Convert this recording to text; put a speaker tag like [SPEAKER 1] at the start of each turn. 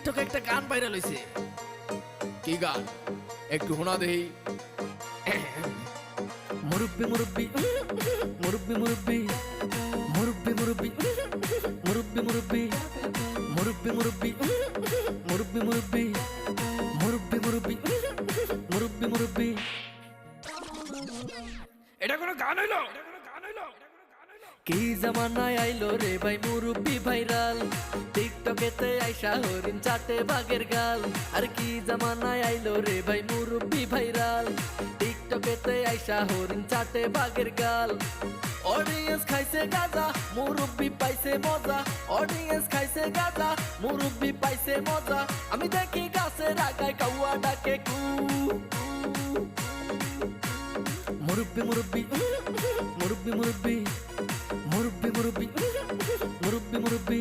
[SPEAKER 1] টিকটকে একটা গান ভাইরাল হইছে। কি গান একটু শোনা দেই। মুরব্বি মুরব্বি মুরব্বি মুরব্বি মুরব্বি মুরব্বি মুরব্বি মুরব্বি মুরব্বি মুরব্বি মুরব্বি মুরব্বি মুরব্বি মুরব্বি মুরব্বি মুরব্বি। এটা কোনো গান হইলো? কি জামানায় আইলো রে ভাই মুরব্বি ভাইরাল, টিকটকেতে আইসা হরিণ চাটে বাঘের গাল। আর কি জামানায় আইলো রে ভাই মুরব্বি ভাইরাল, টিকটকেতে আইসা হরিণ চাটে বাঘের গাল। অডিয়েন্স খাইছে গাজা, মুরব্বি পাইছে মজা। অডিয়েন্স খাইছে গাজা, মুরব্বি পাইছে মজা। আমি দেখি গাছের আগায় কাউয়া ডাকে কু। মুরব্বি মুরব্বি মুরব্বি মুরব্বি মুরব্বি মুরব্বি মুরব্বি মুরব্বি।